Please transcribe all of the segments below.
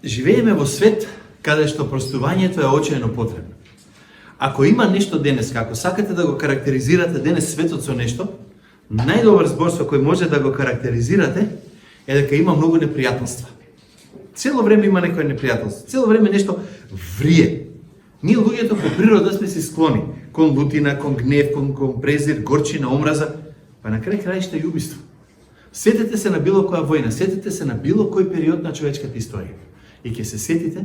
Живееме во свет каде што простувањето е очаено потребно. Ако има нешто денес, ако сакате да го карактеризирате денес светот со нешто, најдобар збор со кој може да го карактеризирате е дека има многу непријателства. Цело време има некој непријателство, цело време нешто врие. Ние луѓето по природа сме си склони кон лутина, кон гнев, кон презир, горчина, омраза, па на крај краишта и убиство. Сетете се на било која војна, сетете се на било кој период на човечката историја. И ќе се сетите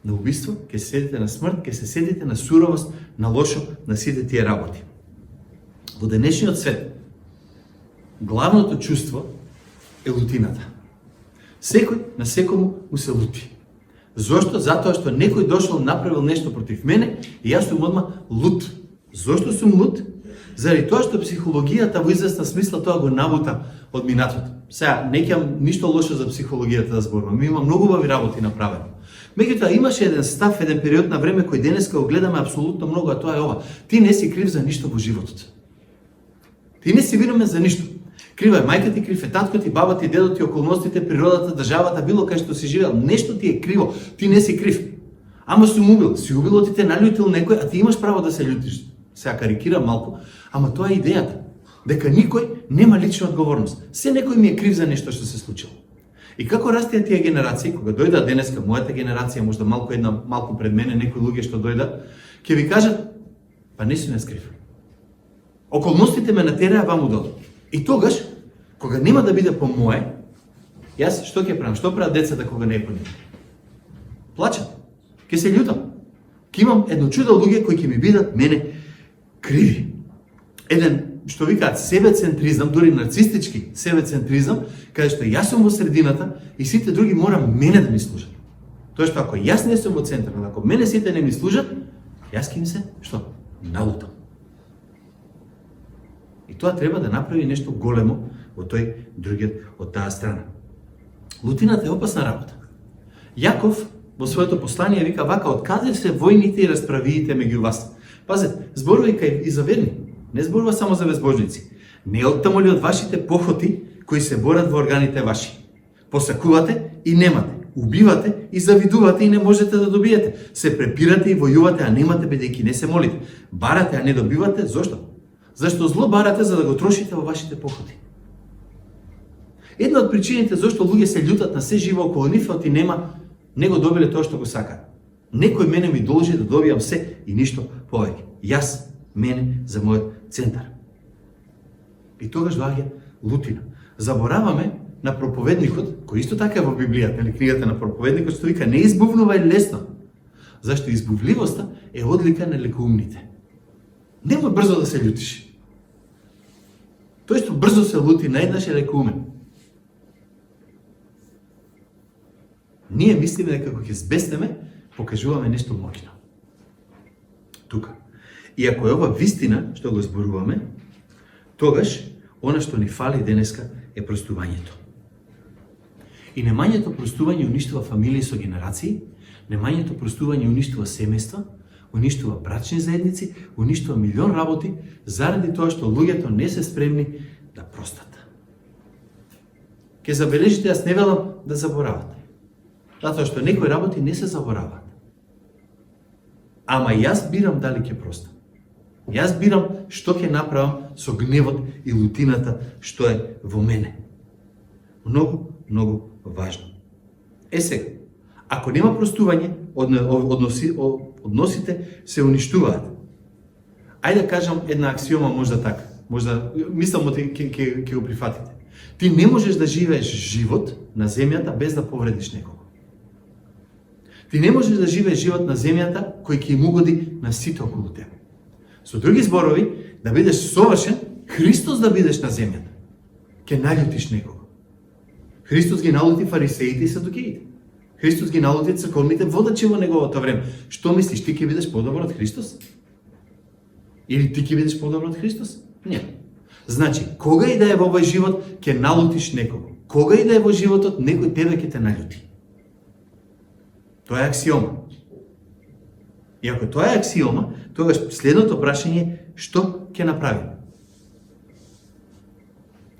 на убиство, ќе се сетите на смрт, ќе се сетите на суровост, на лошо, на сите тие работи. Во денешниот свет, главното чувство е лутината. Секој на секому му се лути. Зошто? Затоа што некој дошол направил нешто против мене и јас сум одма лут. Зошто сум лут? Заради тоа што психологијата во известна смисла тоа го набута од минатото. Сега, не ќе ништо лошо за психологијата да зборувам, има многу убави работи направено. Меѓутоа имаше еден став, еден период на време кој денеска го гледаме апсолутно многу, а тоа е ова. Ти не си крив за ништо во животот. Ти не си виновен за ништо. Крива е мајка ти, крив е татко ти, баба ти, дедо ти, околностите, природата, државата, било кај што си живеел. Нешто ти е криво, ти не си крив. Ама си убил, ти те налютил некој, а ти имаш право да се лютиш. Сега карикирам малку, ама тоа е идејата. Дека никој нема лична одговорност. Се некој ми е крив за нешто што се случило. И како растеа тие генерации, кога дојда денеска мојата генерација, можда малку пред мене, некои луѓе што дојда, ќе ви кажат, па не си не скрив. Околностите ме натераа ваму да одам. И тогаш, кога нема да биде по мое, јас што ќе правам? Што прават децата кога не е по нив? Плачат. Ќе се љутам. Ќе имам едно чудо луѓе кои ќе ми бидат мене криви. Еден, што викаат, себецентризам, дури нарцистички себецентризам, каде што јас сум во средината и сите други мора мене да ми служат. Тоа што ако јас не сум во центарот, ако мене сите не ми служат, јас ќе им се, што? Налутам. И тоа треба да направи нешто големо во тој другиот од таа страна. Лутината е опасна работа. Јаков во своето послание вика вака: откаде се војните и расправиите меѓу вас? Пазете, зборува и за верни. Не зборува само за безбожници. Не оттаму ли од вашите похоти кои се борат во органите ваши? Посакувате и немате, убивате и завидувате и не можете да добиете. Се препирате и војувате, а немате бидејќи не се молите. Барате, а не добивате, зошто? Зашто зло барате за да го трошите во вашите похоти. Една од причините зашто луѓе се љутат на се живо околу нив е не го добиле тоа што го сакаат. Некој мене ми должи да добијам се и ништо повеќе. Јас, мене, за мојот центар. И тогаш доаѓа лутина. Забораваме на проповедникот, кој исто така е во Библијата, или книгата на проповедникот, што вика: не избувнувај лесно. Зашто избувливоста е одлика на лекоумните. Немој брзо да се љутиш. Тој што брзо се лути наеднаш е лекоумен. Ние мислиме дека кога ќе збеснеме, покажуваме нешто моќно. Тука. И ако е ова вистина што го зборуваме, тогаш она што ни фали денеска е простувањето. И немањето простување уништува фамилии со генерации, немањето простување уништува семејства, уништува брачни заедници, уништува милион работи заради тоа што луѓето не се спремни да простат. Ке забележите, јас не велам да заборавате. Затоа што некои работи не се забораваат. Ама јас бирам дали ќе простам. Јас бирам што ќе направам со гневот и лутината што е во мене. Многу, многу важно. Е сега, ако нема простување, односите се уништуваат. Ајде да кажам една аксиома можда така. Можда, мислам ќе го прифатите. Ти не можеш да живееш живот на земјата без да повредиш некого. Ти не можеш да живееш живот на земјата кој ќе им угоди на сите околу тебе. Со други зборови, да бидеш совршен, Христос да бидеш на земјата, ќе наљутиш некого. Христос ги налути фарисеите и садукеите. Христос ги налути црковните водачи во неговото време. Што мислиш, ти ќе бидеш подобар од Христос? Или ти ќе бидеш подобар од Христос? Не. Значи, кога и да е во овој живот, ќе налутиш некого. Кога и да е во животот, некој тебе ќе те наљути. Тоа е аксиома. И ако тоа е аксиома, тогаш следното прашање е што ќе направим?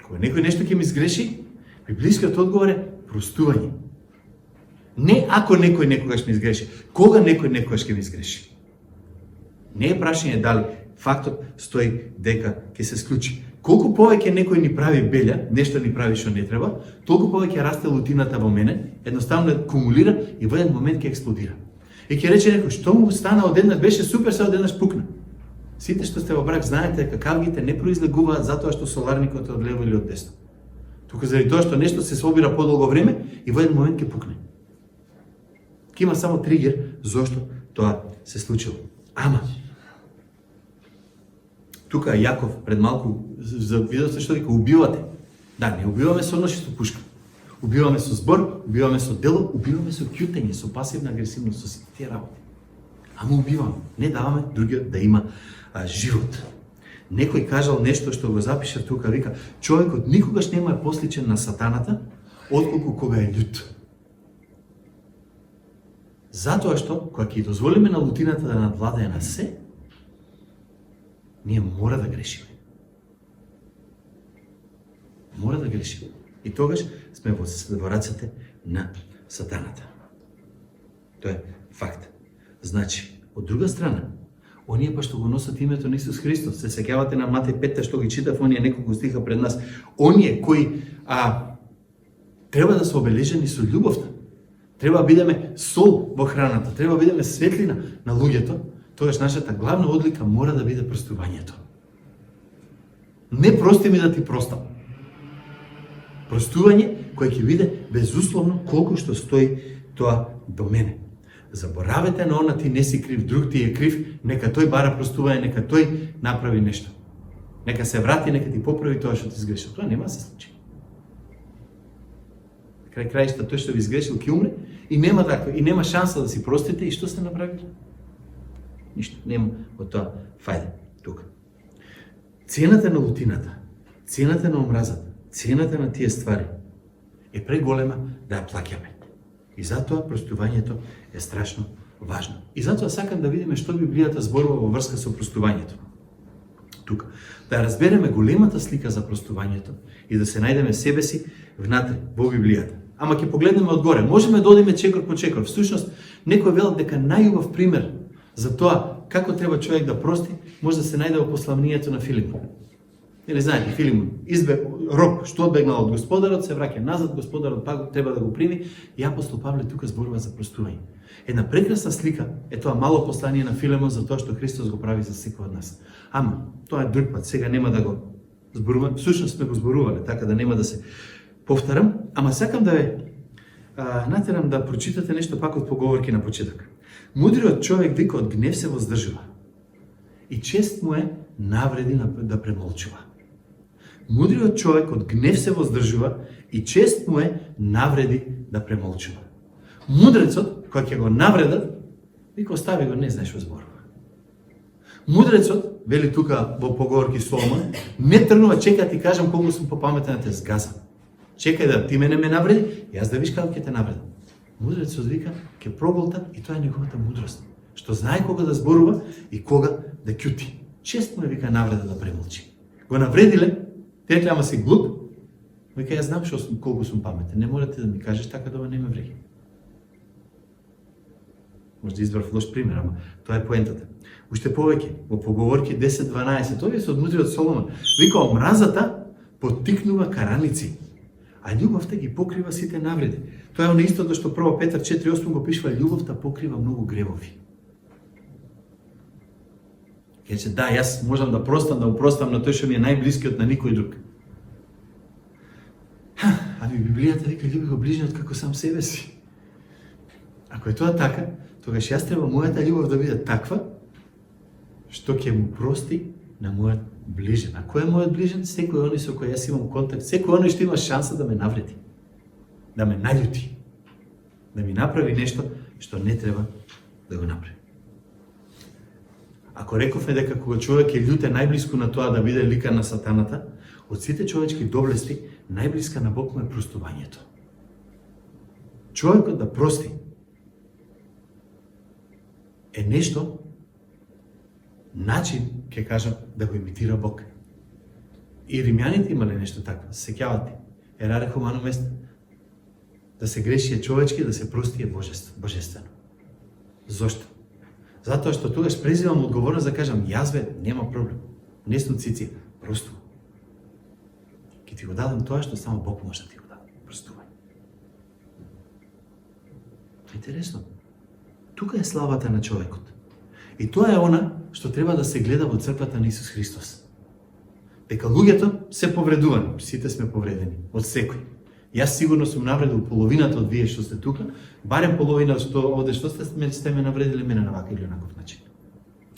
Кога некој нешто ќе ми сгреши, библискиот одговор е простување. Не ако некој некогаш ми изгреши, кога некој некогаш ќе ми изгреши. Не е прашање дали, фактот стои дека ќе се склучи. Колку повеќе некој ни прави белја, нешто ни прави што не треба, толку повеќе расте лутината во мене, едноставно кумулира и во еден момент ќе експлодира. И ќе рече некој, што му стана одеднаш, беше супер, се одеднаш пукна. Сите што сте во брак знаете дека кавгите не произлегуваат затоа што соларникот е од лево или од десно. Туку заради тоа што нешто се собира подолго време и во еден момент ќе пукне. Ќе има само тригер зошто тоа се случило. Ама тука Јаков пред малку видовте што дека убивате. Да, не убиваме со нож и со пушка. Убиваме со збор, убиваме со дело, убиваме со ќутење, со пасивна агресивност, со сите тие работи. Ама убиваме, не даваме другиот да има живот. Некој кажал нешто што го запиша тука, вика, човекот никогаш нема е посличен на сатаната, отколку кога е љут. Затоа што, кога ќе дозволиме на лутината да надвладае на се, ние мора да грешиме. Мора да грешиме. И тогаш сме во рацете на сатаната. Тоа е факт. Значи, од друга страна, оние па што го носат името на Исус Христос, се сеќавате на Матеј 5 што ги читав, оние неколку стиха пред нас, оние кои треба да се обележени со љубовта, треба да бидеме сол во храната, треба да бидеме светлина на луѓето, тогаш нашата главна одлика мора да биде простувањето. Не прости ми да ти простам. Простување кое ќе биде безусловно колку што стои тоа до мене. Заборавете на она, ти не си крив, друг ти е крив, нека тој бара простување, нека тој направи нешто. Нека се врати, нека ти поправи тоа што ти сгрешил. Тоа нема да се случи. Крај краишта тој што ви сгрешил ќе умре и нема таква, и нема шанса да си простите и што сте направили? Ништо, нема од тоа фајде тука. Цената на лутината, цената на омразата, цената на тие ствари е преголема да ја плаќаме. И затоа простувањето е страшно важно. И затоа сакам да видиме што Библијата зборува во врска со простувањето. Тука, да разбереме големата слика за простувањето и да се најдеме себе си внатре во Библијата. Ама ќе погледнеме одгоре. Можеме да одиме чекор по чекор. Всушност, некој велат дека најубав пример за тоа како треба човек да прости, може да се најде во посланието на Филимон. Или знаете, Филимон роб што одбегнал од Господарот, се враќа назад, Господарот пак треба да го прими, и апостол Павле тука зборува за простување. Една прекрасна слика е тоа мало послание на Филимон за тоа што Христос го прави за секој од нас. Ама, тоа е друг пат, сега нема да го зборувам, всушност сме го зборувале, така да нема да се повторам, ама сакам да ве натерам да прочитате нешто пак од поговорки на почеток. Мудриот човек вика од гнев се воздржува и чест му е навреди да премолчува. Мудриот човек од гнев се воздржува и чест му е навреди да премолчува. Мудрецот, кој ќе го навредат, вика остави го, не знаеш што зборува. Мудрецот, вели тука во поговорки Соломон, не тргнува, чека ти кажам колку сум попаметен да те сгазам. Чекај да ти мене ме навреди, јас да виш како ќе те навредам. Мудрецот вика, ќе проголта и тоа е неговата мудрост. Што знае кога да зборува и кога да ќути. Чест му е вика навреда да премолчи. Го навредиле, те рекле, ама си глуп. Вика, јас знам колку сум паметен. Не можете да ми кажеш така да не ме вреди. Може да избрав лош пример, ама тоа е поентата. Уште повеќе, во поговорки 10-12, тоа е со мудриот Соломон. Вика, омразата поттикнува караници, а љубовта ги покрива сите навреди. Тоа е оно истото што 1 Петар 4:8 го пишува, љубовта покрива многу гревови. Каже, да, јас можам да упростам на тој што ми е најблискиот на никој друг. Ами Библијата вика, љуби го ближниот како сам себе си. Ако е тоа така, тогаш јас треба мојата љубов да биде таква, што ќе му прости на мојот ближен. А кој е мојот ближен? Секој оној со кој јас имам контакт, секој оној што има шанса да ме навреди, да ме наљути, да ми направи нешто што не треба да го направи. Ако рековме дека кога човек е љут е најблиску на тоа да биде лика на сатаната, од сите човечки доблести, најблиска на Бог му е простувањето. Човекот да прости е нешто, начин, ќе кажам, да го имитира Бог. И римјаните имале нешто такво, сеќавате, ераре хумано место. Да се греши е човечки, да се прости е божествено. Зошто? Затоа што тогаш презивам одговорност да кажам, јас бе, нема проблем. Не сум цици, простувам. Ке ти го дадам тоа што само Бог може да ти го даде. Простувај. Интересно. Тука е славата на човекот. И тоа е она што треба да се гледа во црквата на Исус Христос. Дека луѓето се повредувани, сите сме повредени, од секој. Јас сигурно сум навредил половината од вие што сте тука, барем половина што овде што сте ме навредили мене на вака или онаков начин.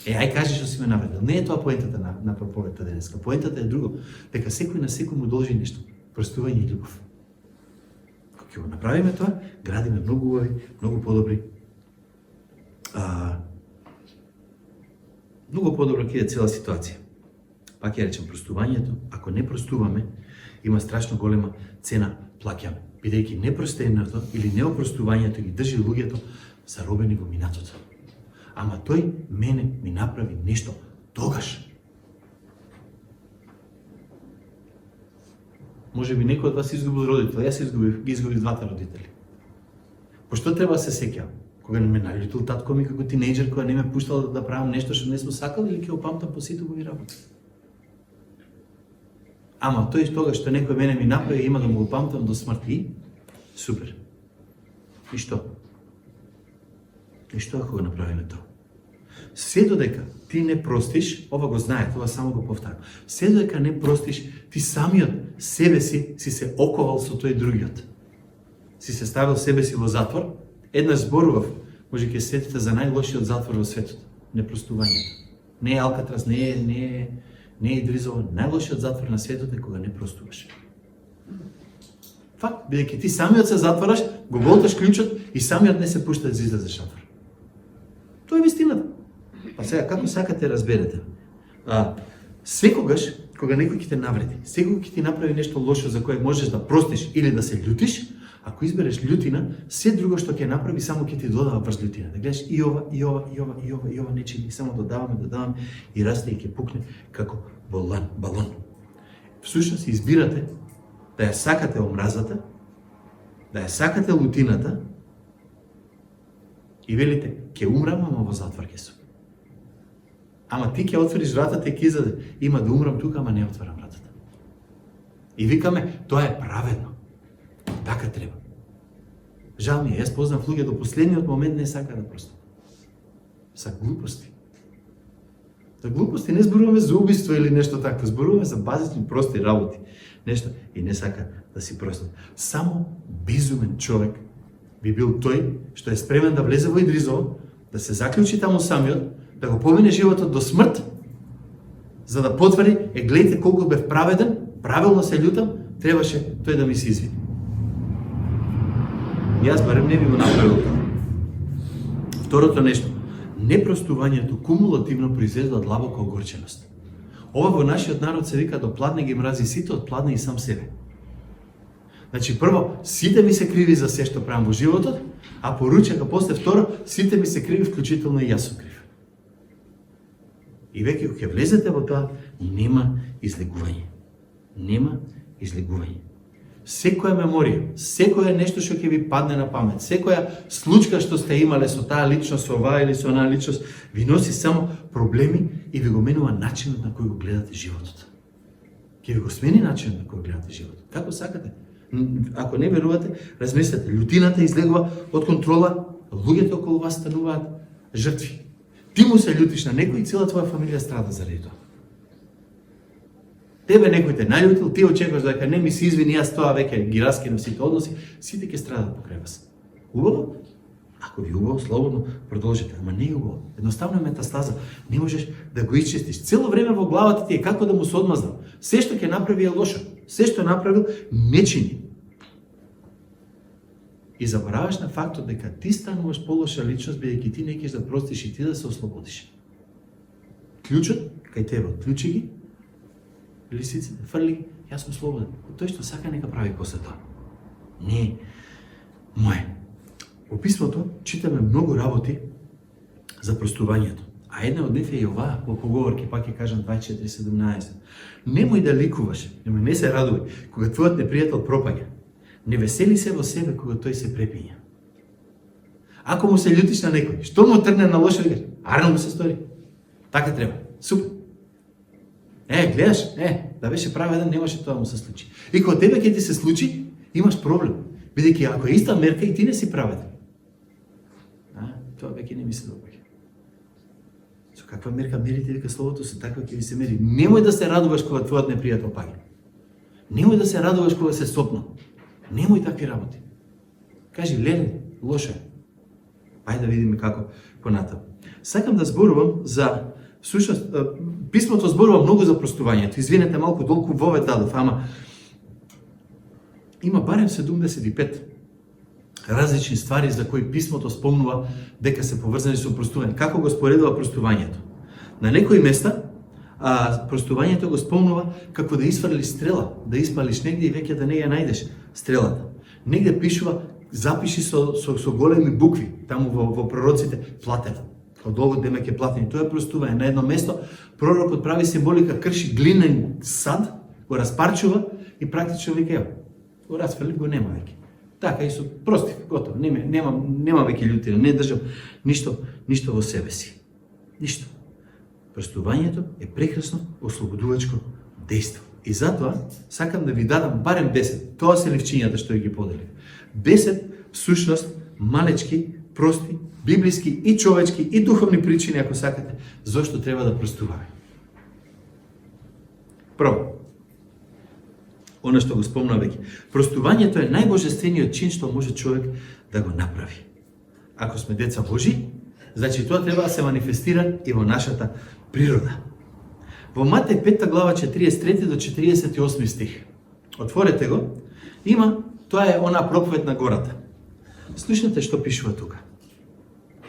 Ај кажи што си ме навредил. Не е тоа поентата на проповедта денеска. Поентата е друго, дека секој на секој му должи нешто, простување и љубов. Кога ќе го направиме тоа, градиме многу убави, многу подобри. Многу подобро ќе е цела ситуација. Пак ја речем, простувањето, ако не простуваме, има страшно голема цена плаќаме, бидејќи непростеното или неопростувањето ги држи луѓето заробени во минатото. Ама тој мене ми направи нешто тогаш. Може би некој од вас изгубил родител, јас ги изгубив двата родители. Пошто треба да се сеќавам? Кога не ме наљутил татко ми како тинејџер, кога не ме пуштал да правам нешто што не сум сакал, или ќе опамтам по сите убави работи? Ама тој тогаш што некој мене ми направи, има да му го памтам до смрти. Супер. И што? И што ако го направиме тоа? Се додека ти не простиш, ова го знае, това само го повтарам. Се додека не простиш, ти самиот себе си се оковал со тој другиот. Си се ставил себе си во затвор. Еднаш зборував, може ќе сетите за најлошиот затвор во светот, непростувањето. Не е Алкатрас, не е Идризово, најлошиот затвор на светот е кога не простуваш. Факт, бидејќи ти самиот се затвораш, го болташ клучот и самиот не се пушта да излезе шатор. Тоа е вистината. А сега, како сакате разберете? Секогаш, кога некој ќе те навреди, секогаш ќе ти направи нешто лошо за кое можеш да простиш или да се љутиш, ако избереш љутина, се друго што ќе направи само ќе ти додава врз љутина. Да гледаш и ова не чини, само додаваме и расте и ќе пукне како балон. Всушност избирате да ја сакате омразата, да ја сакате лутината и велите, ќе умрам, ама во затвор ќе сум. Ама ти ќе отвориш вратата и ќе издаде, има да умрам тука, ама не отварам вратата. И викаме, тоа е праведно. Така треба. Жал ми е, јас познав луѓе до последниот момент не сака да простат. Са глупости. За глупости не зборуваме за убиство или нешто такво, зборуваме за базични прости работи. Нешто и не сака да си простат. Само безумен човек би бил тој што е спремен да влезе во Идризово, да се заклучи таму самиот, да го помине животот до смрт, за да потврди, гледайте колку бев праведен, правилно се љутам, требаше тој да ми се извини. Јас барем не би го направил тоа. Второто нешто, непростувањето кумулативно произведува длабока огорченост. Ова во нашиот народ се вика допладне ги мрази сите, отпладне и сам себе. Значи прво, сите ми се криви за се што правам во животот, а поручека после второ, сите ми се криви, вклучително и јас сум крив. И веќе кога ќе влезете во тоа, нема излегување. Нема излегување. Секоја меморија, секоја нешто што ќе ви падне на памет, секоја случка што сте имале со таа личност, со оваа или со онаа личност, ви носи само проблеми и ви го менува начинот на кој го гледате животот. Ќе ви го смени начинот на кој го гледате животот. Како сакате? Ако не верувате, размислете, љутината излегува од контрола, луѓето околу вас стануваат жртви. Ти му се љутиш на некој и цела твоја фамилија страда заради тоа. Тебе некој те наљутил, ти очекуваш дека не ми се извини, јас тоа веќе ги раскинав сите односи, сите ќе страдат покрај вас. Убаво? Ако ви убаво, слободно продолжите, ама не е убаво. Едноставно е метастаза, не можеш да го исчистиш. Цело време во главата ти е како да му се одмазнал. Се што ќе направи е лошо, се што е направил не чини. И забораваш на фактот дека ти стануваш полоша личност, бидејќи ти не ќе да простиш и ти да се ослободиш. Клучот кај тебе, отклучи ги, лисиците, фрли, јас сум слободен. Тој што сака нека прави после тоа. Не, мое. Во писмото читаме многу работи за простувањето. А една од нив е и оваа, во поговорки, пак ќе кажам 24:17. Немој да ликуваш, не се радувај, кога твојот непријател пропаѓа. Не весели се во себе кога тој се препиња. Ако му се љутиш на некој, што му тргне на лошо, викаш, арно му се стори. Така треба. Супер. Гледаш, да беше праведен, немаше тоа му се случи. И кога тебе ќе ти се случи, имаш проблем. Бидејќи ако е иста мерка и ти не си праведен. Тоа веќе не ми се допаѓа. Со каква мерка мерите, дека словото се таква ќе ви се мери. Немој да се радуваш кога твојот непријател паѓа. Немој да се радуваш кога се сопна. Немој такви работи. Кажи, леле, лошо е. Ајде да видиме како понатаму. Сакам да зборувам за, всушност, писмото зборува многу за простувањето. Извинете, малку долку вове дадов, ама има барем 75 различни ствари за кои писмото спомнува дека се поврзани со простување. Како го споредува простувањето? На некои места простувањето го спомнува како да изфрли стрела, да испалиш негде и веќе да не ја најдеш стрелата. Негде пишува, запиши со големи букви, таму во пророците, платен. Од овој демек е платен. Тоа е простување. На едно место пророкот прави символика, крши глинен сад, го распарчува и практично вика, ево, го расфрли, го нема веќе. Така и со простив, готово, нема веќе љутина, не држам ништо во себе си. Ништо. Простувањето е прекрасно ослободувачко дејство. И затоа сакам да ви дадам барем 10. Тоа се ливчињата што ги поделив. 10 всушност малечки, прости, библиски и човечки и духовни причини, ако сакате, зошто треба да простуваме. Прво, она што го спомна веќе. Простувањето е најбожествениот чин што може човек да го направи. Ако сме деца Божи, значи тоа треба да се манифестира и во нашата природа. Во Матеј 5 глава 43 до 48 стих. Отворете го. Тоа е она проповед на гората. Слушнете што пишува тука.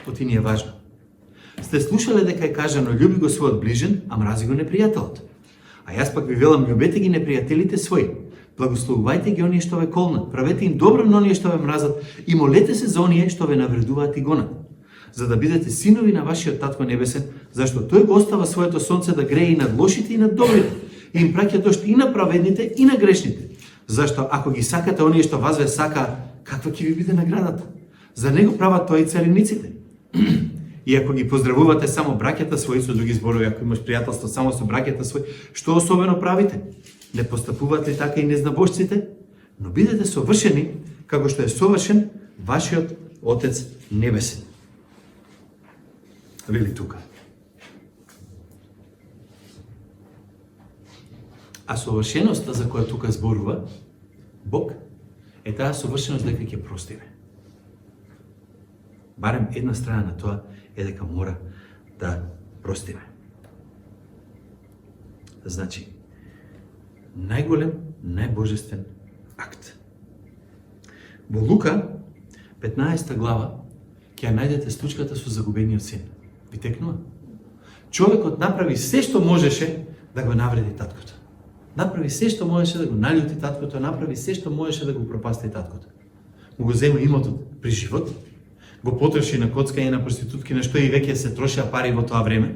Оти ни е важно. Сте слушале дека е кажано љуби го својот ближен, а мрази го непријателот. А јас пак ви велам, љубете ги непријателите своји. Благословувајте ги оние што ве колнат, правете им добро на оние што ве мразат и молете се за оние што ве навредуваат и гонат, за да бидете синови на вашиот Татко Небесен, зашто тој го остава своето сонце да грее и над лошите и над добрите, и им праќа дожд и на праведните и на грешните. Зашто ако ги сакате оние што вас ве сака, каква ќе ви биде наградата? За него прават тоа и цариниците. И ако ги поздравувате само браќата своји, со други зборови, ако имаш пријателство само со браќата своји, што особено правите? Не постапувате така и незнабожците, но бидете совршени, како што е совршен вашиот Отец Небесен. Вели тука. А совршеноста за која тука зборува Бог е таа совршеност дека ќе простиме. Барем една страна на тоа е дека мора да простиме. Значи, најголем, најбожествен акт. Во Лука, 15 глава, ќе најдете случката со загубениот син. Ви текнува? Човекот направи се што можеше да го навреди таткото. Направи се што можеше да го налјути таткото, направи се што можеше да го пропасти таткото. Му го зема имотот при живот, го потроши на коцкање, на проститутки, на што и веќе се трошеа пари во тоа време.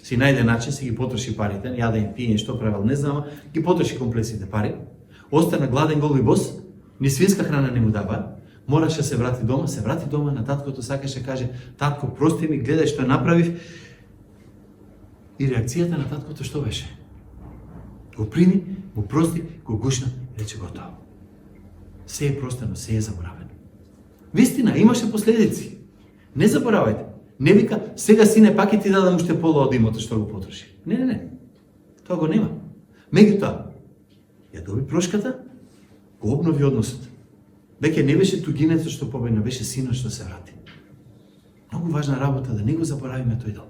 Си најде начин, си ги потроши парите, јаде им пиење, што правил, не знам, ги потроши комплексните пари. Остана гладен, гол и бос, ни свинска храна не му дава, мораше се врати дома, на таткото сакаше каже, татко, прости ми, гледај што направив. И реакцијата на таткото што беше? Го прими, го прости, го гушна и рече готово. Се е простено, се е заборавено. Вистина, имаше последици. Не заборавајте. Не вика, сега сине пак и ти дадам уште пола од имотот што го потроши. Не. Тоа го нема. Меѓутоа, ја доби прошката, го обнови односот. Веќе не беше тугинецот што побегна, беше синот што се врати. Многу важна работа да не го заборавиме тој дел.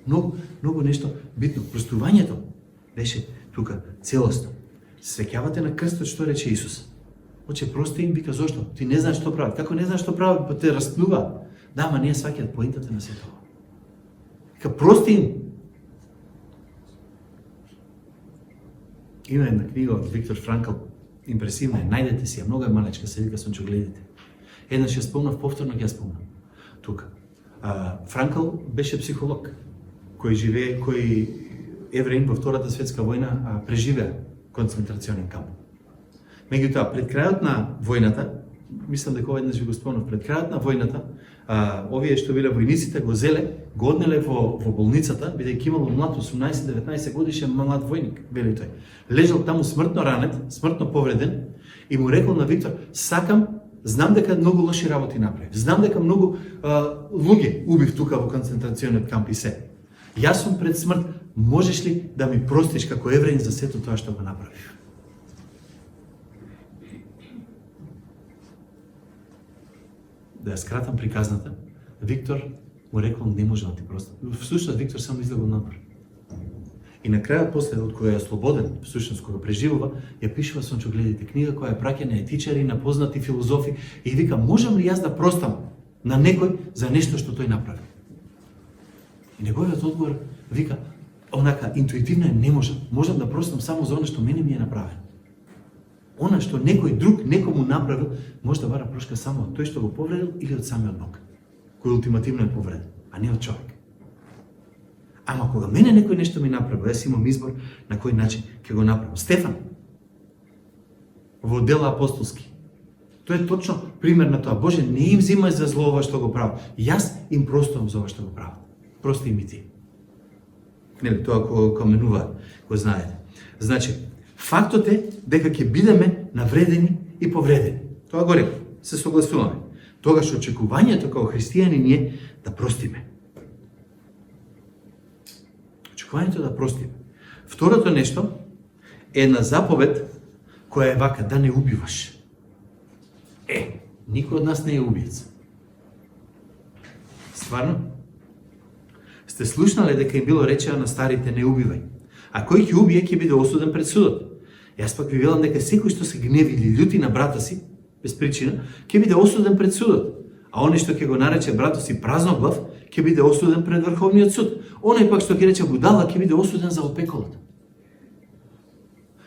Многу нешто битно. Простувањето беше тука целосно. Се сеќавате на крстот што рече Исус. Оче прости им, вика зошто? Ти не знаеш што прават. Како не знаеш што прават? Па те распнуваат. Да, ама не сваќаат поинтата на сето. Вика прости им. Има една книга од Виктор Франкл, импресивна е, најдете си ја, многу е малечка, се вика сончо гледате. Еднаш ја спомнав, повторно ќе ја спомнам. Тука. Франкл беше психолог, кој евреин во Втората светска војна преживеа концентрационен камп. Меѓутоа, пред крајот на војната, мислам дека еднаш ви го спомнав, пред крајот на војната, овие што биле војниците го зеле, го однеле во болницата, бидејќи имало млад 18-19 годишен млад војник, вели тој. Лежал таму смртно ранет, смртно повреден и му рекол на Виктор: "Сакам, знам дека многу лоши работи направив. Знам дека многу луѓе убив тука во концентрациониот камп и се. Јас сум пред смрт, можеш ли да ми простиш како евреин за сето тоа што го направив?" Да ја скратам приказната, Виктор му рекол: "Не може да ти простам." Всушност Виктор само излегол напор. И на крајот, после од кога е слободен, всушност кога преживува, ја пишува Сончо Гледите книга која е праќена етичари, на познати филозофи и вика: "Можам ли јас да простам на некој за нешто што тој направи?" И неговиот одговор вика онака интуитивно е: "Не можам. Можам да простам само за она што мене ми е направено." Она што некој друг некому направил, може да бара прошка само од тој што го повредил или од самиот Бог, кој ултимативно е повреден, а не од човек. Ама кога мене некој нешто ми направил, јас имам избор на кој начин ќе го направам. Стефан во Дела апостолски, тој е точно пример на тоа. Боже, не им взимај за зло ова што го прават. Јас им простувам за ова што го прават. Прости им и ти. Нели, тоа кога менуваат, го знаете. Значи, фактот е дека ќе бидеме навредени и повредени. Тоа го реков, се согласуваме. Тогаш очекувањето како христијани ни е да простиме. Очекувањето да простиме. Второто нешто е една заповед која е вака: да не убиваш. Никој од нас не е убиец. Стварно? Сте слушнале дека им било речено на старите: не убивај. А кој ќе убие ќе биде осуден пред судот. Јас пак ви велам дека секој што се гневи или љути на брата си без причина ќе биде осуден пред судот. А оној што ќе го нарече братот си празноглав ќе биде осуден пред Врховниот суд. Оној пак што ќе рече будала ќе биде осуден за опеколот.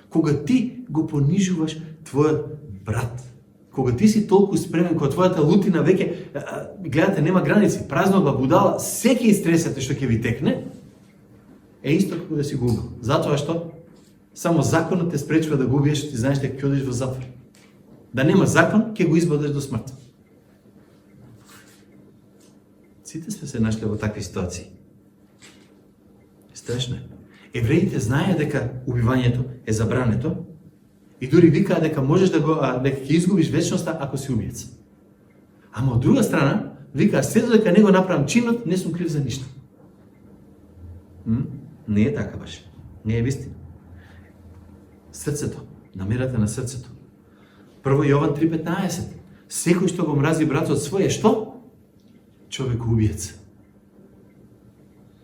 Кога ти го понижуваш твојот брат, кога ти си толку спремен, кога твојата лутина веќе, гледате, нема граници, празноглав, будала, секи стресете што ќе ви текне, е исто како да си го убил. Затоа што само законот те спречува да го убиеш, ти знаеш дека ќе одиш во затвор. Да нема закон, ќе го избодеш до смрт. Сите сме се нашли во такви ситуации. Страшно е. Евреите знаеа дека убивањето е забрането и дури викаа дека можеш дека ќе изгубиш вечноста ако си убиец. Ама од друга страна, викаа: сето дека не го направам чинот, не сум крив за ништо. Не е така баш. Не е вистина. Срцето, намерата на срцето. Прво Јован 3:15. Секој што го мрази братот свој е што? Човек убиец.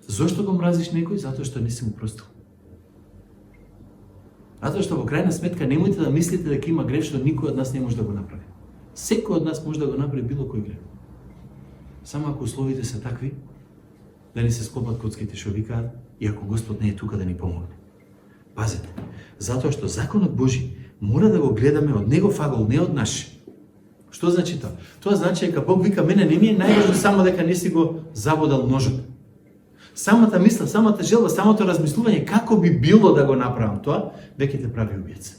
Зошто го мразиш некој? Затоа што не си му простил. Затоа што во крајна сметка немојте да мислите дека има грев што никој од нас не може да го направи. Секој од нас може да го направи било кој грев. Само ако условите се такви, да не се склопат коцките што викаат и ако Господ не е тука да ни помогне. Пазете, затоа што законот Божи мора да го гледаме од негов агол, не од наш. Што значи тоа? Тоа значи дека Бог вика: мене не ми е најважно само дека не си го забодал ножот. Самата мисла, самата желба, самото размислување како би било да го направам тоа, веќе те прави убиец.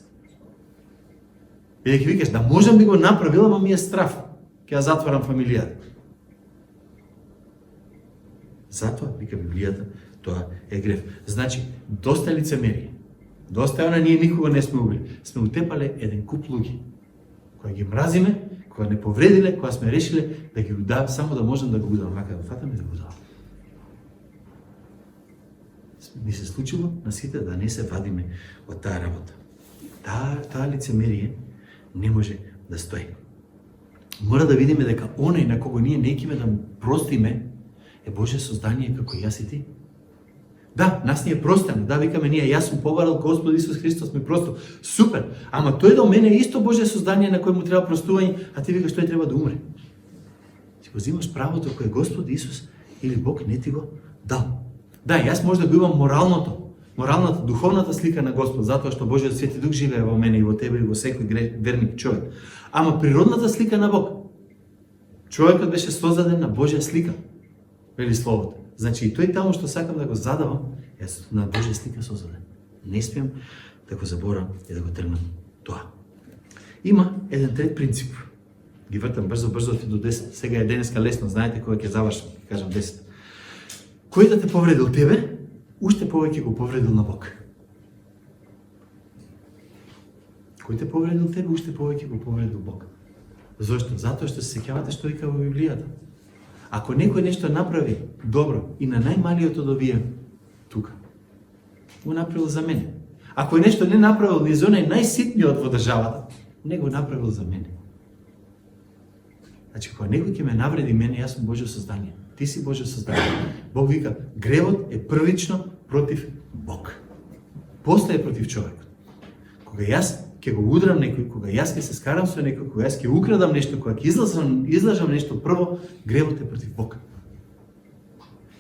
Бидејќи викаш: да можам би го направил, ама ми е страф. Ќе ја затварам фамилијата. Затоа, вика Библијата, тоа е грев. Значи, доста лицемерие. Доста она ние никога не сме убили. Сме утепале еден куп луѓе, кои ги мразиме, кои не повредиле, кои сме решиле да ги удавам само да можем да го удавам. Вака да фатаме да го удавам. Ни се случило на сите да не се вадиме од таа работа. Таа лицемерие не може да стои. Мора да видиме дека оној на кого ние некиме да му простиме е Божие создание како јас и ти. Да, нас ни е простено. Да, викаме ние: јас сум побарал, Господ Исус Христос ми простил. Супер! Ама тој до мене е исто Божие создание на кој му треба простување, а ти викаш тој треба да умре. Си го взимаш правото кој Господ Исус или Бог не ти го дал. Да, јас може да го имам моралната, духовната слика на Господ, затоа што Божиот Свети Дух живее во мене и во тебе и во секој верник човек. Ама природната слика на Бог. Човекот беше создаден на Божја слика, вели Словото. Значи и тој таму што сакам да го задавам, јас на Божја слика создаден. Не смеам да го заборам и да го тргнам тоа. Има еден трет принцип. Ги вртам брзо ти до 10. Сега е денеска лесно, знаете кога ќе завршам, ќе кажам 10. Кој да те повредил тебе, уште повеќе го повредил на Бог. Кој те повредил тебе, уште повеќе го повредил Бог. Зошто? Затоа што се сеќавате што вика во Библијата. Ако некој нешто направи добро и на најмалиот од овие тука, го направил за мене. Ако е нешто не направил ни за онај најситниот во државата, не го направил за мене. Значи, кога некој ќе ме навреди мене, јас сум Божјо создание. Ти си Божјо создание. Бог вика, гревот е првично против Бог. После е против човекот. Кога јас ќе го удрам некој, кога јас ќе се скарам со некој, кога јас ќе украдам нешто, кога ќе излажам нешто, прво, гревот е против Бог.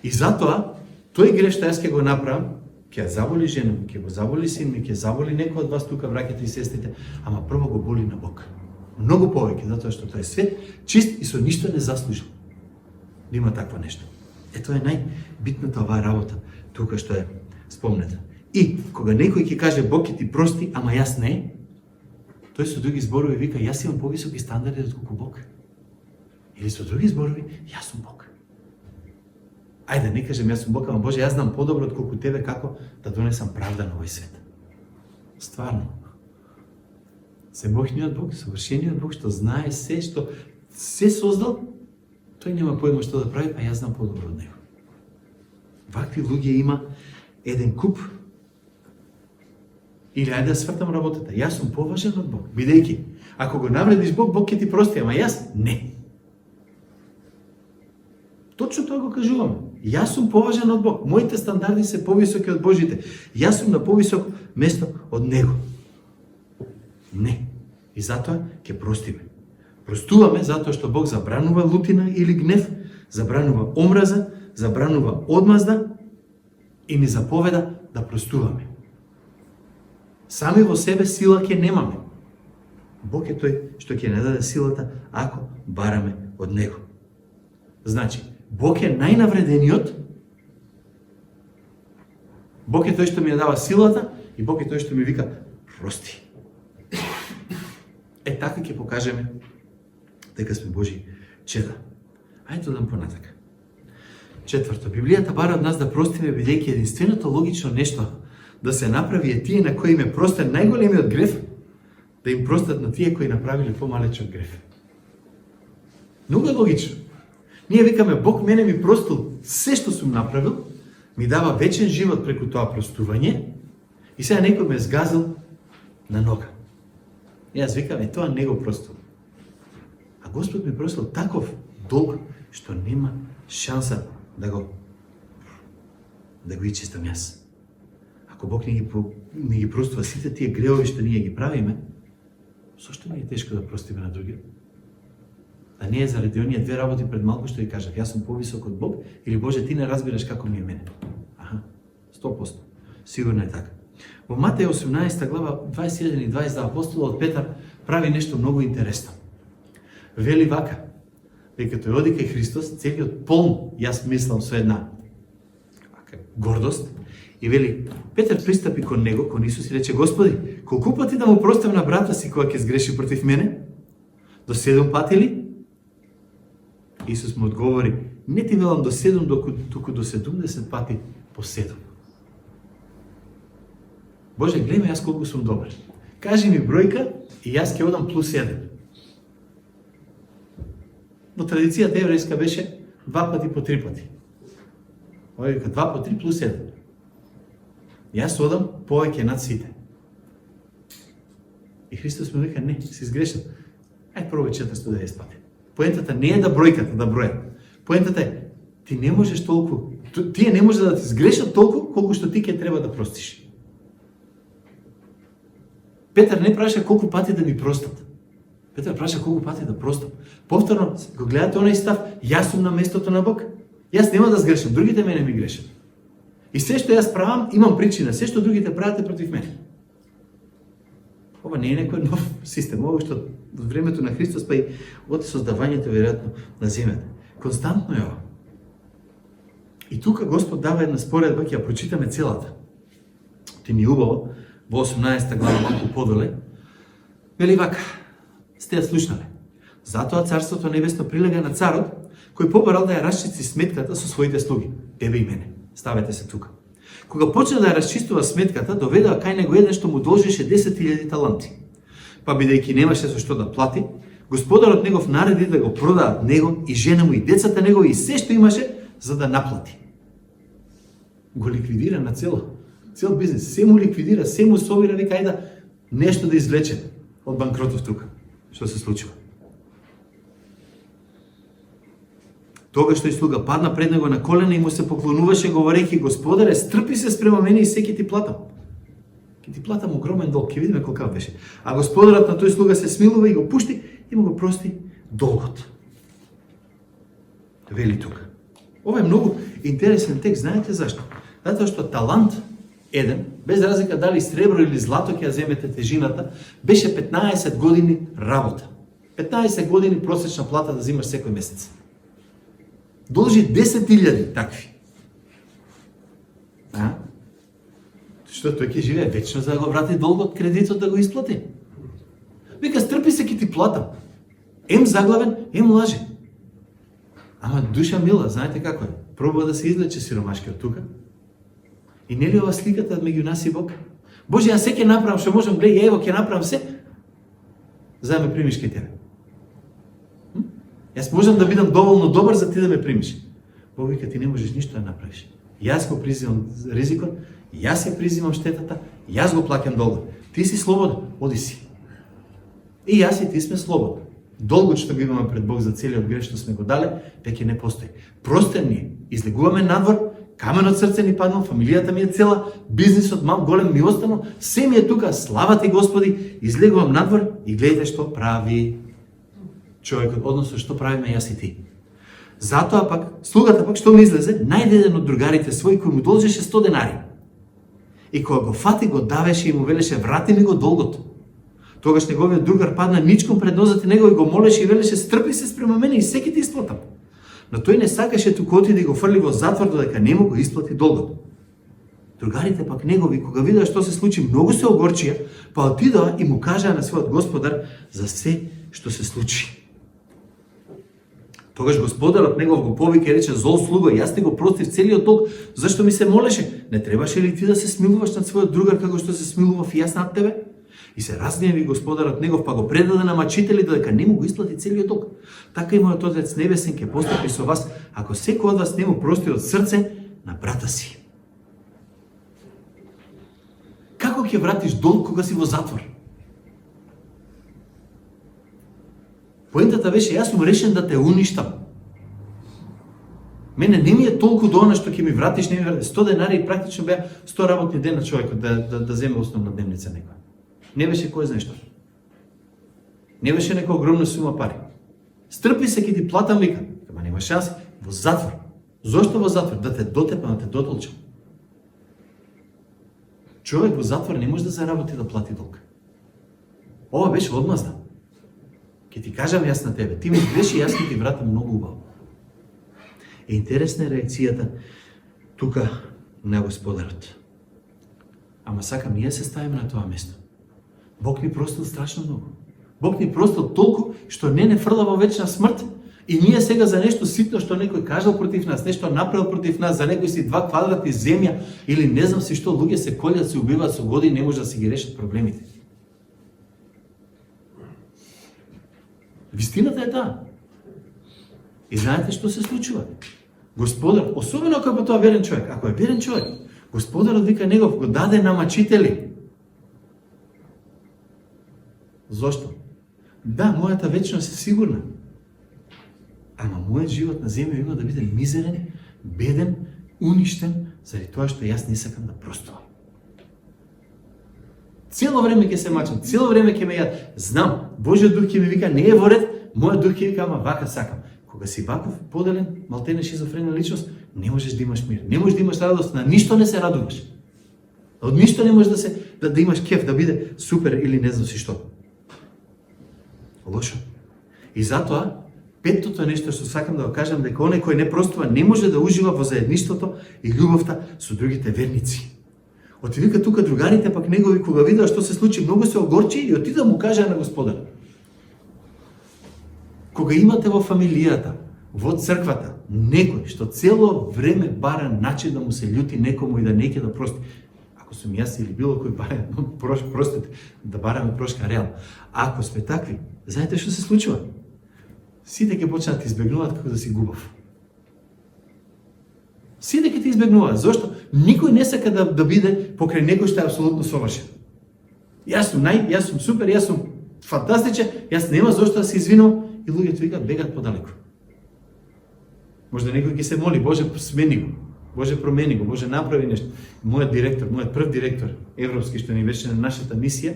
И затоа, тој грев што јас ќе го направам, ќе ја заболи жена ми, ќе го заболи син ми, ќе заболи некој од вас тука, браќите и сестрите, ама прво го боли на Бог. Многу повеќе, затоа што тој е свет, чист и со ништо не заслужил да има такво нешто. Тоа е најбитната оваа работа, тука што е спомнета. И, кога некој ќе каже Бог ќе ти прости, ама јас не, тој со други зборови вика, јас имам повисоки стандарди отколку Бог. Или со други зборови, јас сум Бог. Ајде, не кажем јас сум Бог, ама Боже, јас знам подобро отколку тебе како да донесам правда на овој свет. Стварно. Всемогниот Бог, совршениот Бог, што знае се, што се создал, тој нема појма што да прави, а јас знам подобро од него. Вакви луѓе има еден куп. Или ајде да свртам работата. Јас сум поважен од Бог, бидејќи ако го навредиш Бог, Бог ќе ти прости, ама јас не. Точно тоа го кажуваме. Јас сум поважен од Бог. Моите стандарди се повисоки од Божите. Јас сум на повисоко место од него. Не. И затоа ќе простиме. Простуваме затоа што Бог забранува лутина или гнев, забранува омраза, забранува одмазда и ни заповеда да простуваме. Сами во себе сила ќе немаме. Бог е тој што ќе не даде силата ако бараме од него. Значи, Бог е најнавредениот, Бог е тој што ми ја дава силата и Бог е тој што ми вика прости. Така ќе покажеме дека сме Божи чеда. Ајде дам понатака. Четврто, Библијата бара од нас да простиме, бидејќи единственото логично нешто да се направи е тие на кои им е простен најголемиот греф, да им простат на тие кои направиле помалечок греф. Многу е логично. Ние викаме, Бог мене ми простил се што сум направил, ми дава вечен живот преку тоа простување и сега некој ме згазил на нога. Јас викам, тоа не го простил. А Господ ми простил таков долг, што нема шанса да го ичистам јас. Ако Бог не ги простува сите тие гревови што ние ги правиме, зошто ни е тешко да простиме на другиот? Да не е заради оние две работи пред малку што ги кажав, јас сум повисок од Бог, или Боже, ти не разбираш како ми е мене. 100%. Сигурно е така. Во Матеј 18 глава 21 и 22 апостолот Петар прави нешто многу интересно. Вели вака, дека тој оди кај Христос, целиот полн, јас мислам со една гордост, и вели, Петар пристапи кон него, кон Исус и рече, Господи, колку пати да му простам на брата си кога ќе сгреши против мене? До 7 пати ли? Исус му одговори, не ти велам до 7, туку до 70 пати по 7. Боже, гледај јас колку сум добар. Кажи ми бројка и јас ќе одам плюс 1. Но традицијата еврејска беше 2 пати по 3 пати. Овој вика 2 по 3 плюс 1. Јас одам повеќе над сите. И Христос му вика, не, си сгрешил. Ајде пробај 490 пати. Поентата не е да бројката да бројат. Поентата е, ти не можеш толку, тие не може да ти сгрешат толку колку што ти ќе треба да простиш. Петар не праша колку пати да ми простат. Петар праша колку пати да простам. Повторно, го гледате онај став, јас сум на местото на Бог. Јас нема да сгрешам, другите мене ми грешат. И се што јас правам, имам причина, се што другите прават е против мене. Ова не е некој нов систем, ова што од времето на Христос, па и од создавањето веројатно на земјата. Константно е ова. И тука Господ дава една споредба, ќе ја прочитаме целата. Ти ми убаво, во 18 глава малку подоле, вели вака, Сте ја слушнале. Затоа Царството Небесно прилега на царот, кој побарал да ја расчисти сметката со своите слуги, тебе и мене. Ставете се тука. Кога почна да ја расчистува сметката, доведува кај него еден што му должеше 10.000 таланти. Па бидејќи немаше со што да плати, Господарот негов нареди да го продаат него и жена му и децата негови и се што имаше за да наплати. Го ликвидира на цел бизнес, се му ликвидира, се му собира, вика ајде нешто да извлече од банкротов тука. Што се случува? Тогаш тој слуга падна пред него на колена и му се поклонуваше говорејќи: Господаре, стрпи се спрема мене и се ќе ти платам. Ќе ти платам огромен долг, ќе видиме колкав беше. А господарот на тој слуга се смилува и го пушти и му го прости долгот. Вели тука. Ова е многу интересен текст, знаете зашто? Затоа што талант еден, без разлика дали сребро или злато ќе ја земете тежината, беше 15 години работа. 15 години просечна плата да взимаш секој месец. Должи 10.000 такви. Што тој ќе живее вечно за да го врати долгот, кредитот да го исплати. Вика, стрпи се, ќе ти платам. Ем заглавен, ем лаже. Ама душа мила, знаете како е? Пробува да се излече сиромашкиот тука. И нели ова сликата меѓу нас и Бог? Боже, ја се ќе направам што можам, гледај, ево ќе направам се, за да ме примиш кај тебе. Јас можам да бидам доволно добар за ти да ме примиш. Бог вика, ти не можеш ништо да направиш. Јас го призимам ризикот, јас ја призимам штетата, јас го плаќам долгот. Ти си слободен, оди си. И јас и ти сме слободни. Долгот што го имаме пред Бог за целиот греш што сме го дале, веќе не постои. Простен ни е. Излегуваме надвор, камен од срце ни паднал, фамилијата ми е цела, бизнисот мал голем ми останал, се ми е тука, слава ти Господи, излегувам надвор и гледате што прави човекот, односно што правиме јас и ти. Затоа пак, слугата пак што ми излезе, најде еден од другарите своји кој му должеше 100 денари. И кога го фати, го давеше и му велеше: врати ми го долгот. Тогаш неговиот другар падна ничком пред нозете него и го молеше и велеше: стрпи се спрема мене и секи ти исплатам. Но тој не сакаше туку оти да го фрли во затвор додека не му го исплати долгот. Другарите пак негови, кога видеа што се случи, многу се огорчија, па отидоа и му кажаа на својот господар за се што се случи. Тогаш господарот негов го повика и рече: зол слуга, јас ти го простив целиот долг, зашто ми се молеше? Не требаше ли ти да се смилуваш над својот другар како што се смилував и јас над тебе? И се разгневи господарот негов, па го предаде на мачители додека не му го исплати целиот долг. Така и мојот Отец небесен ќе постапи со вас, ако секој од вас не му прости од срце на брата си. Како ќе вратиш долг кога си во затвор? Поентата беше: јас сум решен да те уништам. Мене не ми е толку до она што ќе ми вратиш, не ми вратиш 100 денари и практично беа 100 работни дена на човекот да земе основна дневница некоја. Не беше кој знае што. Не беше нека огромна сума пари. Стрпи се, ќе ти платам, вика. Ама нема шанси. Во затвор. Зошто во затвор? Да те дотепам, да те дотолчам. Човек во затвор не може да заработи да плати долг. Ова беше одмазда. Ке ти кажам јас на тебе, ти ми греши, јас ќе ти вратам многу убаво. Интересна е реакцијата тука на господарот. Ама сакам ние се ставиме на тоа место. Бог ни простил страшно многу. Бог ни простил толку што не фрла во вечна смрт и ние сега за нешто ситно што некој кажал против нас, нешто направил против нас, за некој си 2 квадрати земја или не знам си што, луѓе се колјат, се убиваат со години, не може да си ги решат проблемите. Вистината е таа. И знаете што се случува? Господар, особено ако е тоа верен човек, ако е верен човек, Господарот вика негов, го даде на мачители. Зошто? Да, мојата вечност е сигурна. Ама мојот живот на земја има да биде мизерен, беден, уништен, заради тоа што јас не сакам да простувам. Цело време ќе се мачам, цело време ќе ме јад. Знам, Божиот дух ќе ми вика, не е во ред, мојот дух ќе вика, ама вака сакам. Кога си ваков поделен, малтене шизофрена личност, не можеш да имаш мир, не можеш да имаш радост, на ништо не се радуваш. Од ништо не можеш да имаш кеф, да биде супер или не знам си што. Лошо. И затоа, петтото нешто што сакам да го кажам, дека оној кој не простува не може да ужива во заедништвото и љубовта со другите верници. Отидоа тука другарите пак негови, кога видеа што се случи, многу се огорчи и отидоа му кажа на Господар. Кога имате во фамилијата, во црквата, некој што цело време бара начин да му се љути некому и да не ќе да прости. Ако сум јас или било кој бара, простите, да бараме прошка реал. Ако сме такви, знаете што се случува? Сите ќе почнат да избегнуваат како да си губав. Сите ќе ти избегнуваат. Зошто? Никој не сака да биде покрај некој што е апсолутно совршен. Јас сум супер, јас сум фантастичен, јас нема зошто да се извинувам и луѓето викаат бегат подалеку. Можда некој ќе се моли, Боже смени го, Боже промени го, Боже направи нешто. Мојот прв директор европски што ни беше на нашата мисија,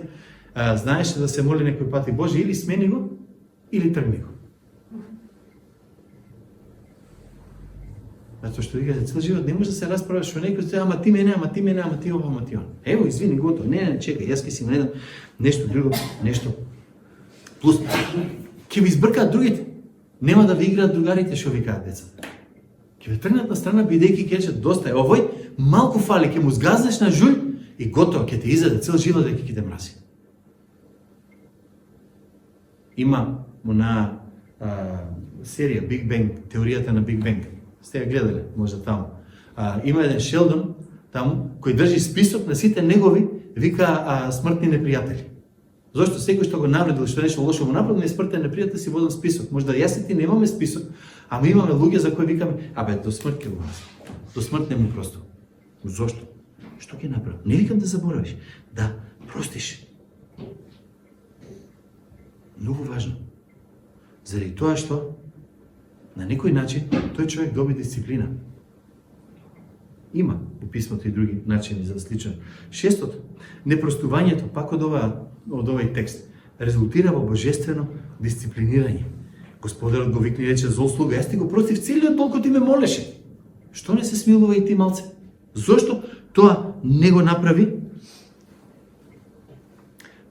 знаеше да се моли некој пат и Боже или смени го или тргни го. Затоа што вика цел живот не може да се расправаш со некој, ама ти мене, ама ти ова, ама ти он. Ево, извини, готово. Не, чекај, јас ќе си најдам нешто друго, нешто. Плюс ќе ви избркаат другите. Нема да ви играат другарите што викаат децата. Ќе ве тргнат на страна бидејќи ќе речат доста е овој, малку фали, ќе му згазнеш на жулј и готово, ќе те изаде цел живот дека ќе те мрази. Има на серија Big Bang, теоријата на Big Bang. Сте ја гледале, може таму. Има еден Шелдон таму кој држи список на сите негови вика смртни непријатели. Зошто секој што го навредил, што нешто лошо го направил, не смртен непријател си воден список. Можда јас и ти немаме список, ама имаме луѓе за кои викаме, до смрт ќе го мрази. До смрт не му просто. Зошто? Што ќе направи? Не викам да заборавиш, да простиш. Многу важно. Заради тоа што на некој начин тој човек доби дисциплина. Има у писмото и други начини за слично. Шестото, непростувањето, пак од овој текст, резултира во божествено дисциплинирање. Господарот го викна и рече, зол слуга, јас ти го простив целиот толку ти ме молеше. Што не се смилува и ти малце? Зошто тоа не го направи?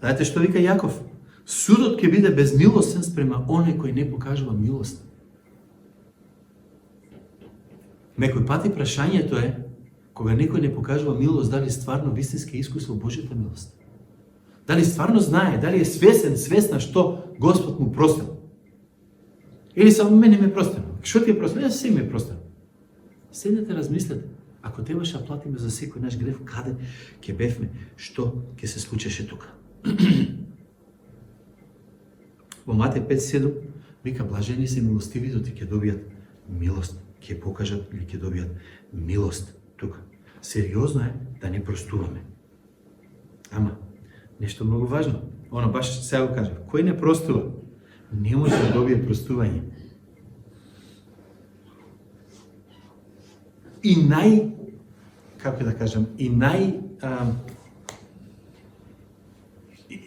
Знаете што вика Јаков? Судот ќе биде безмилостен спрема оној кој не покажува милост. Некој пати прашањето е, кога некој не покажува милост, дали стварно вистински искусил Божјата милост? Дали стварно знае, дали е свесна што Господ му простил? Или само мене ме простено? Што ти е простено? Јас се ми е простено. Седнете, размислете. Ако требаше да платиме за секој наш грев, каде ќе бевме? Што ќе се случеше тука? Во Матеј 5:7 вика, блажени се милостивите, ќе добијат милост, ќе покажат или ќе добијат милост тука. Сериозно е да не простуваме. Ама, нешто многу важно. Оно баш сега го кажа, кој не простува, не може да добие простување. И како да кажам,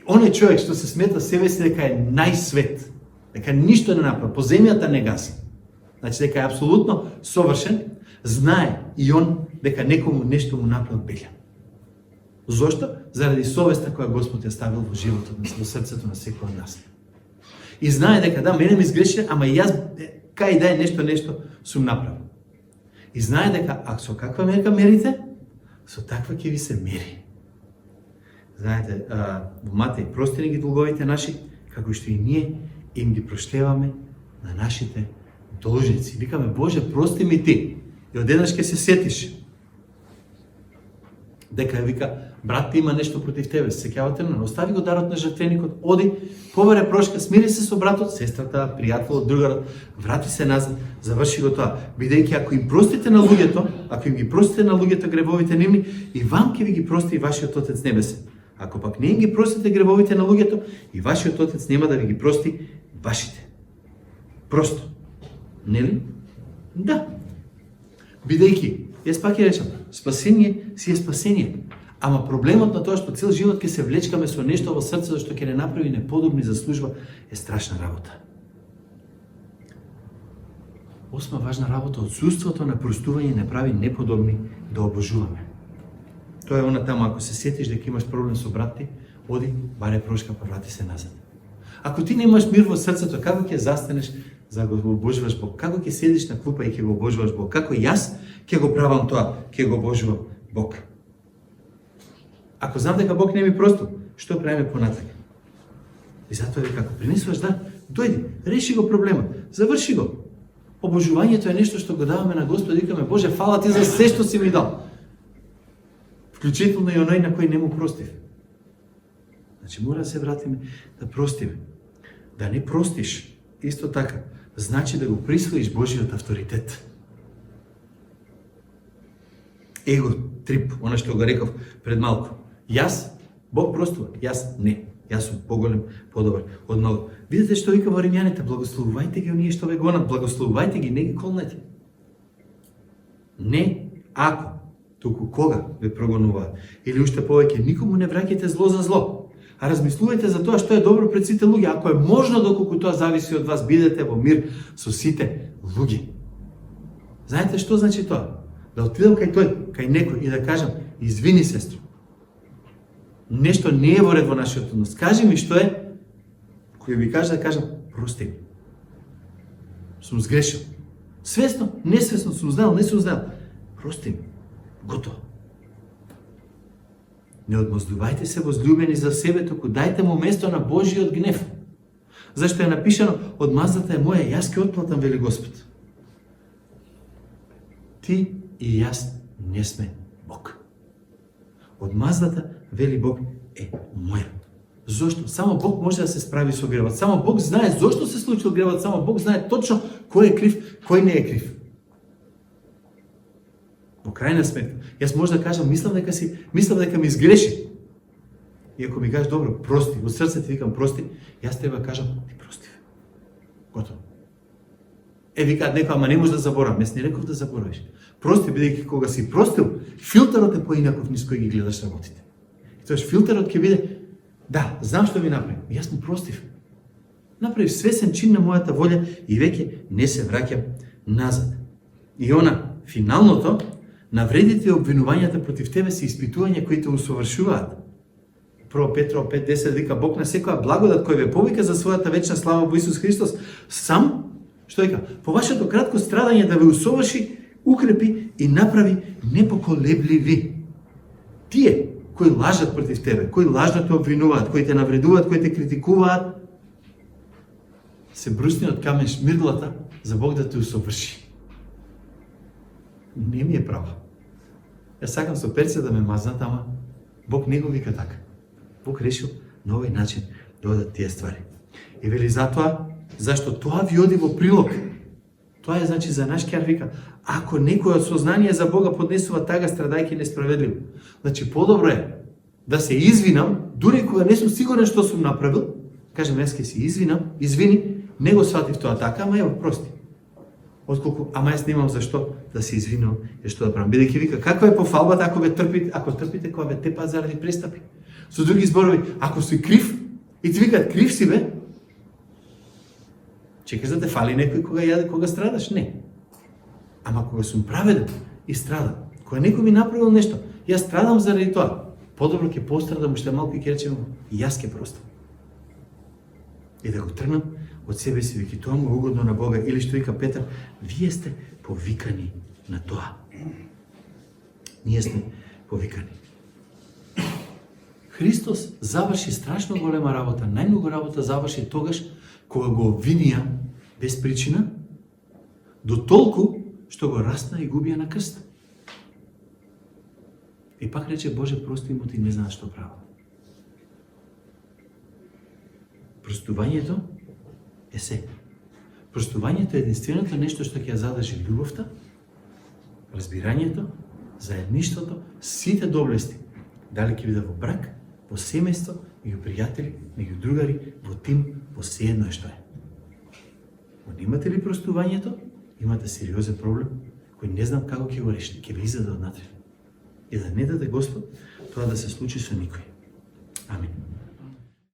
оној човек што се смета себе си дека е најсвет, дека ништо не направи, по земјата не гаси. Значи дека е апсолутно совршен, знае и он дека некому нешто му направил белја. Зошто? Заради совеста која Господ ја ставил во животот, во срцето на секој од нас. И знае дека да, мене ми сгреши, ама и јас кај да е нешто сум направил. И знае дека ако со каква мерка мерите, со таква ќе ви се мери. Знаете, во Матеј, прости ни ги долговите наши, како што и ние им ги проштеваме на нашите должници. Викаме, Боже, прости ми ти. И одеднаш ќе се сетиш дека вика, брат ти има нешто против тебе, сеќавате на, остави го дарот на жртвеникот, оди, побере прошка, смири се со братот, сестрата, пријателот, другарот, врати се назад, заврши го тоа. Бидејќи ако им простите на луѓето, ако им ги простите на луѓето гревовите нивни, и вам ќе ви ги прости и вашиот Отец небесен. Ако пак не им ги простите гревовите на луѓето, и вашиот Отец нема да ви ги прости вашите. Просто. Нели? Да. Бидејќи, јас пак ја речам, спасение си е спасение. Ама проблемот на тоа што цел живот ќе се влечкаме со нешто во срцето што ќе не направи неподобни за служба е страшна работа. Осма важна работа, отсуството на простување не прави неподобни да обожуваме. Тоа е она таму, ако се сетиш дека имаш проблем со брат ти, оди, баре прошка, па врати се назад. Ако ти немаш мир во срцето, како ќе застанеш за да го обожуваш Бог? Како ќе седиш на клупа и ќе го обожуваш Бог? Како јас ќе го правам тоа, ќе го обожувам Бог? Ако знам дека Бог не ми простил, што правиме понатака? И затоа вика, ако принесуваш дар, Дојди, реши го проблема, заврши го. Обожувањето е нешто што го даваме на Господ, викаме, Боже, фала ти за се што си ми дал. Вклучително и оној на кој не му простив. Значи, мора да се вратиме да простиме. Да не простиш, исто така, значи да го присвоиш Божиот авторитет. Его трип, она што го реков пред малку. Јас, Бог простува, јас не. Јас сум поголем, подобар од многу. Видите што вика во Римјаните, благословувајте ги оние што ве гонат, благословувајте ги, не ги колнете. Не ако, туку кога ве прогонуваат. Или уште повеќе, никому не враќајте зло за зло. А размислувајте за тоа што е добро пред сите луѓе. Ако е можно, доколку тоа зависи од вас, бидете во мир со сите луѓе. Знаете што значи тоа? Да отидам кај тој, кај некој и да кажам, извини, сестро. Нешто не е во ред во нашиот однос. Кажи ми што е, кој би каже да кажам, прости ми. Сум сгрешил. Свесно, несвесно, сум знаел, не сум знаел. Прости ми. Готово. Не одмоздувајте се возлюбени за себе, туку дајте му место на Божиот гнев. Зашто е напишано, одмаздата е моја, јас ќе отплатам, вели Господ. Ти и јас не сме Бог. Одмаздата, вели Бог, е моја. Зошто? Само Бог може да се справи со гревот. Само Бог знае зошто се случил гревот, само Бог знае точно кој е крив, кој не е крив. Во крајна сметка, јас може да кажам, мислам дека ми изгреши. И ако ми кажеш, добро, прости, од срце ти викам прости, јас треба да кажам, ти прости. Готово. Викаат некој, ама не може да заборавам. Јас не реков да заборавиш. Прости, бидејќи кога си простил, филтерот е поинаков низ кој ги гледаш работите. И тоаш филтерот ќе биде, да, знам што ми направи, јас му простив. Направив свесен чин на мојата волја и веќе не се враќам назад. И она, финалното, навредите и обвинувањата против тебе се испитувања кои те усовршуваат. 1 Петро 5:10 вика, Бог на секоја благодат кој ве повика за својата вечна слава во Исус Христос, сам, што вика, по вашето кратко страдање да ве усоврши, укрепи и направи непоколебливи. Тие кои лажат против тебе, кои лажно те обвинуваат, кои те навредуваат, кои те критикуваат, се брусни од камен шмирдлата за Бог да те усоврши. Не ми е право. Јас сакам со перце да ме мазнат, ама Бог не го вика така. Бог решил на овој начин да одат тие ствари. И вели затоа, зашто тоа ви оди во прилог. Тоа е значи за наш кјар вика, ако некој од сознание за Бога поднесува тага страдајќи несправедливо. Значи подобро е да се извинам, дури кога не сум сигурен што сум направил, кажем јас ќе се извинам, извини, не го сватив тоа така, ама ево прости. Отколку, ама јас немам зашто да се извинам и што да правам. Бидејќи вика, каква е пофалбата ако трпите кога ве тепаат заради престапи? Со други зборови, ако си крив и ти викаат крив си бе, чекаш да те фали некој кога страдаш? Не. Ама кога сум праведен и страдам, кога некој ми направил нешто, јас страдам заради тоа, подобро ќе пострадам уште малку и ќе речем, и јас ќе простам. И да го тргнам од себе си, веќе тоа му е угодно на Бога, или што вика Петар, вие сте повикани на тоа. Ние сме повикани. Христос заврши страшно голема работа, најмногу работа заврши тогаш кога го обвинија без причина, до толку што го расна и губија на крст. И пак рече, Боже, прости му, ти не знаеш што прави. Простувањето е се. Простувањето е единственото нешто што ќе ја задржи љубовта, разбирањето, заедништвото, сите доблести. Дали ќе биде во брак, во семејство, меѓу пријатели, меѓу другари, во тим, во сеедно што е. Ако немате ли простувањето, имате сериозен проблем, кој не знам како ќе го решите, ќе ве издаде однатре. И да не даде Господ тоа да се случи со никој. Амин.